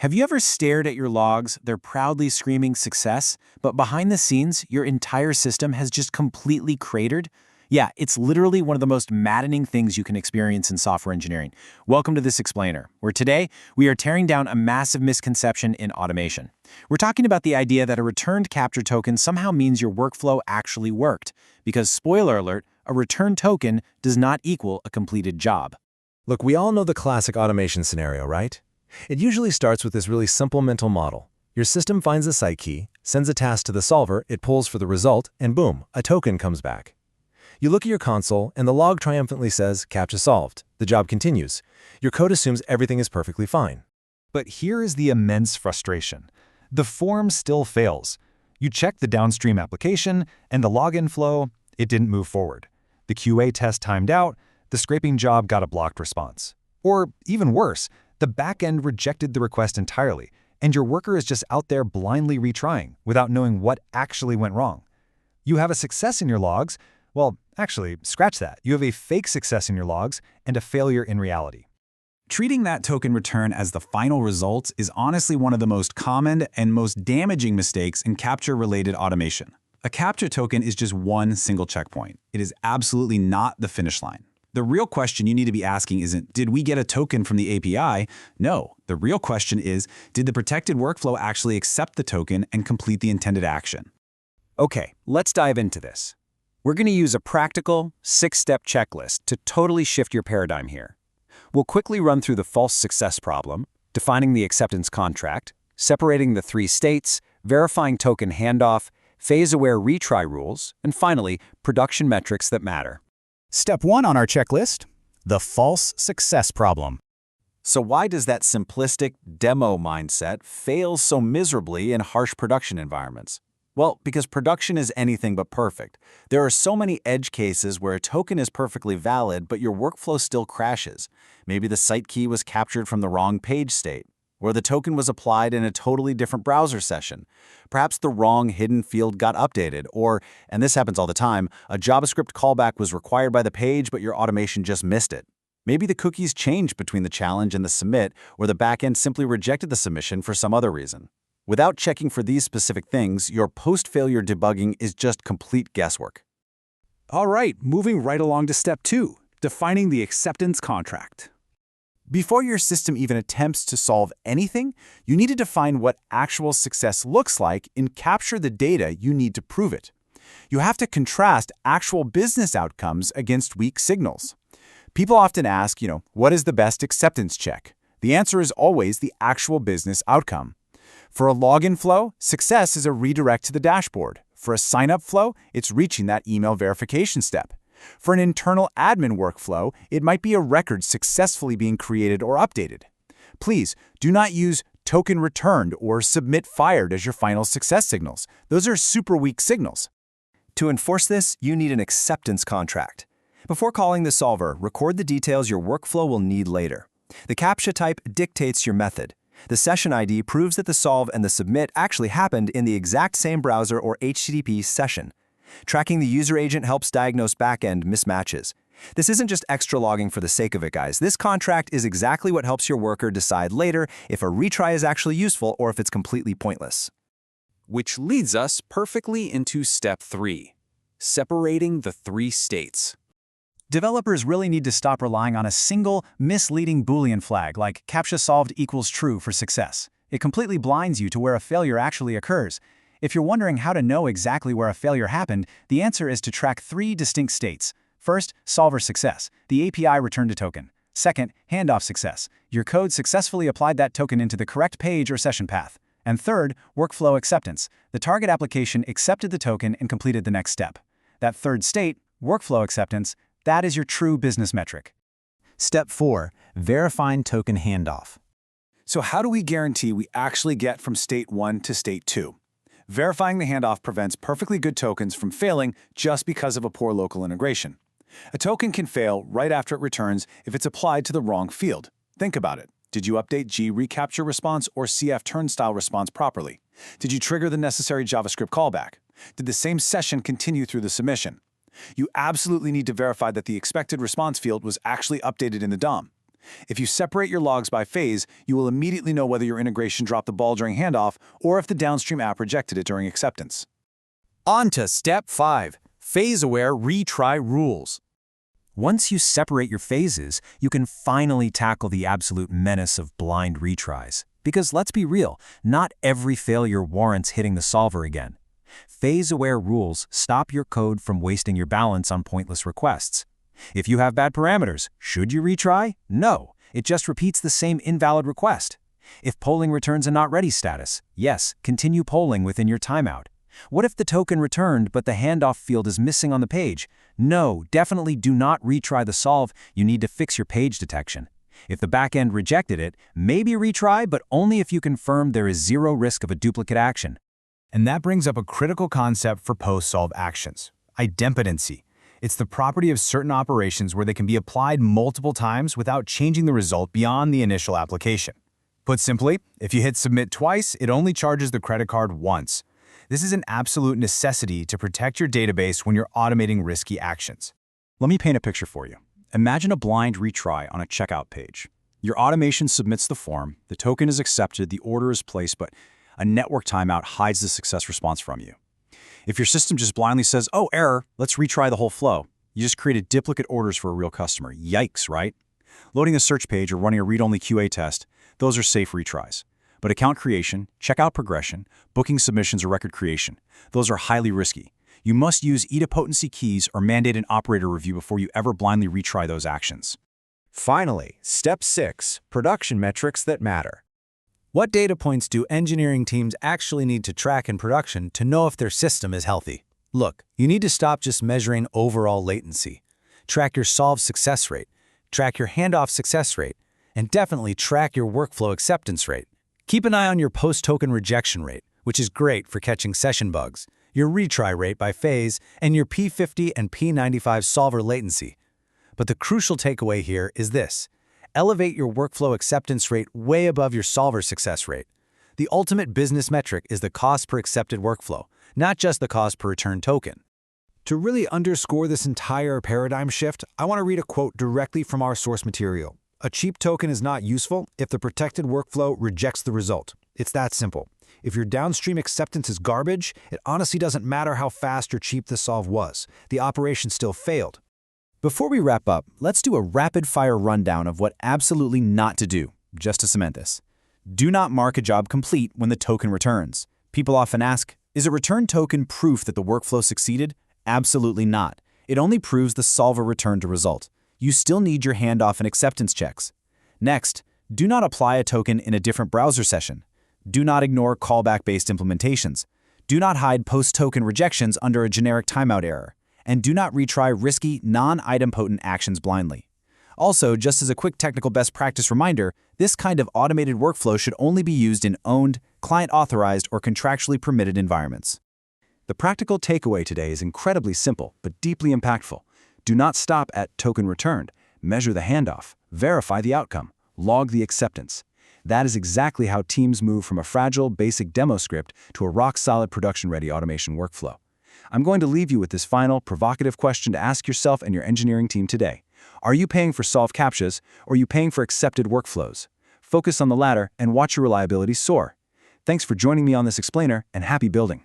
Have you ever stared at your logs? They're proudly screaming success, but behind the scenes, your entire system has just completely cratered? Yeah, it's literally one of the most maddening things you can experience in software engineering. Welcome to This Explainer, where today we are tearing down a massive misconception in automation. We're talking about the idea that a returned CAPTCHA token somehow means your workflow actually worked, because spoiler alert, a returned token does not equal a completed job. Look, we all know the classic automation scenario, right? It usually starts with this really simple mental model. Your system finds the site key, sends a task to the solver, it pulls for the result, and boom, a token comes back. You look at your console, and the log triumphantly says, CAPTCHA solved. The job continues. Your code assumes everything is perfectly fine. But here is the immense frustration. The form still fails. You check the downstream application, and the login flow, it didn't move forward. The QA test timed out, the scraping job got a blocked response. Or even worse, the backend rejected the request entirely, and your worker is just out there blindly retrying without knowing what actually went wrong. You have a success in your logs. Well, actually, scratch that. You have a fake success in your logs and a failure in reality. Treating that token return as the final result is honestly one of the most common and most damaging mistakes in CAPTCHA-related automation. A CAPTCHA token is just one single checkpoint. It is absolutely not the finish line. The real question you need to be asking isn't, did we get a token from the API? No, the real question is, did the protected workflow actually accept the token and complete the intended action? Okay, let's dive into this. We're going to use a practical, 6-step checklist to totally shift your paradigm here. We'll quickly run through the false success problem, defining the acceptance contract, separating the 3 states, verifying token handoff, phase-aware retry rules, and finally, production metrics that matter. Step 1 on our checklist, the false success problem. So why does that simplistic demo mindset fail so miserably in harsh production environments? Well, because production is anything but perfect. There are so many edge cases where a token is perfectly valid, but your workflow still crashes. Maybe the site key was captured from the wrong page state, or the token was applied in a totally different browser session. Perhaps the wrong hidden field got updated, or, and this happens all the time, a JavaScript callback was required by the page, but your automation just missed it. Maybe the cookies changed between the challenge and the submit, or the backend simply rejected the submission for some other reason. Without checking for these specific things, your post-failure debugging is just complete guesswork. All right, moving right along to step 2, defining the acceptance contract. Before your system even attempts to solve anything, you need to define what actual success looks like and capture the data you need to prove it. You have to contrast actual business outcomes against weak signals. People often ask, what is the best acceptance check? The answer is always the actual business outcome. For a login flow, success is a redirect to the dashboard. For a sign-up flow, it's reaching that email verification step. For an internal admin workflow, it might be a record successfully being created or updated. Please, do not use token returned or submit fired as your final success signals. Those are super weak signals. To enforce this, you need an acceptance contract. Before calling the solver, record the details your workflow will need later. The CAPTCHA type dictates your method. The session ID proves that the solve and the submit actually happened in the exact same browser or HTTP session. Tracking the user agent helps diagnose backend mismatches. This isn't just extra logging for the sake of it, guys. This contract is exactly what helps your worker decide later if a retry is actually useful or if it's completely pointless. Which leads us perfectly into step 3, separating the 3 states. Developers really need to stop relying on a single, misleading Boolean flag like CAPTCHA solved equals true for success. It completely blinds you to where a failure actually occurs. If you're wondering how to know exactly where a failure happened, the answer is to track 3 distinct states. First, solver success. The API returned a token. Second, handoff success. Your code successfully applied that token into the correct page or session path. And third, workflow acceptance. The target application accepted the token and completed the next step. That third state, workflow acceptance, that is your true business metric. Step 4, verifying token handoff. So how do we guarantee we actually get from state 1 to state 2? Verifying the handoff prevents perfectly good tokens from failing just because of a poor local integration. A token can fail right after it returns if it's applied to the wrong field. Think about it. Did you update G reCAPTCHA response or CF turnstile response properly? Did you trigger the necessary JavaScript callback? Did the same session continue through the submission? You absolutely need to verify that the expected response field was actually updated in the DOM. If you separate your logs by phase, you will immediately know whether your integration dropped the ball during handoff or if the downstream app rejected it during acceptance. On to Step 5. Phase-aware retry rules. Once you separate your phases, you can finally tackle the absolute menace of blind retries. Because let's be real, not every failure warrants hitting the solver again. Phase-aware rules stop your code from wasting your balance on pointless requests. If you have bad parameters, should you retry? No, it just repeats the same invalid request. If polling returns a not ready status, yes, continue polling within your timeout. What if the token returned but the handoff field is missing on the page? No, definitely do not retry the solve. You need to fix your page detection. If the backend rejected it, maybe retry, but only if you confirm there is zero risk of a duplicate action. And that brings up a critical concept for post-solve actions: idempotency. It's the property of certain operations where they can be applied multiple times without changing the result beyond the initial application. Put simply, if you hit submit twice, it only charges the credit card once. This is an absolute necessity to protect your database when you're automating risky actions. Let me paint a picture for you. Imagine a blind retry on a checkout page. Your automation submits the form, the token is accepted, the order is placed, but a network timeout hides the success response from you. If your system just blindly says, "Oh, error, let's retry the whole flow," you just created duplicate orders for a real customer. Yikes, right? Loading a search page or running a read-only QA test, those are safe retries. But account creation, checkout progression, booking submissions, or record creation, those are highly risky. You must use idempotency keys or mandate an operator review before you ever blindly retry those actions. Finally, Step 6. Production metrics that matter. What data points do engineering teams actually need to track in production to know if their system is healthy? Look, you need to stop just measuring overall latency. Track your solve success rate, track your handoff success rate, and definitely track your workflow acceptance rate. Keep an eye on your post-token rejection rate, which is great for catching session bugs, your retry rate by phase, and your P50 and P95 solver latency. But the crucial takeaway here is this: elevate your workflow acceptance rate way above your solver success rate. The ultimate business metric is the cost per accepted workflow, not just the cost per return token. To really underscore this entire paradigm shift, I want to read a quote directly from our source material. A cheap token is not useful if the protected workflow rejects the result. It's that simple. If your downstream acceptance is garbage, it honestly doesn't matter how fast or cheap the solve was. The operation still failed. Before we wrap up, let's do a rapid-fire rundown of what absolutely not to do, just to cement this. Do not mark a job complete when the token returns. People often ask, is a return token proof that the workflow succeeded? Absolutely not. It only proves the solver returned a result. You still need your handoff and acceptance checks. Next, do not apply a token in a different browser session. Do not ignore callback-based implementations. Do not hide post-token rejections under a generic timeout error. And do not retry risky, non-idempotent actions blindly. Also, just as a quick technical best practice reminder, this kind of automated workflow should only be used in owned, client-authorized, or contractually permitted environments. The practical takeaway today is incredibly simple, but deeply impactful. Do not stop at token returned. Measure the handoff, verify the outcome, log the acceptance. That is exactly how teams move from a fragile, basic demo script to a rock-solid production-ready automation workflow. I'm going to leave you with this final, provocative question to ask yourself and your engineering team today. Are you paying for solved CAPTCHAs, or are you paying for accepted workflows? Focus on the latter and watch your reliability soar. Thanks for joining me on this explainer, and happy building.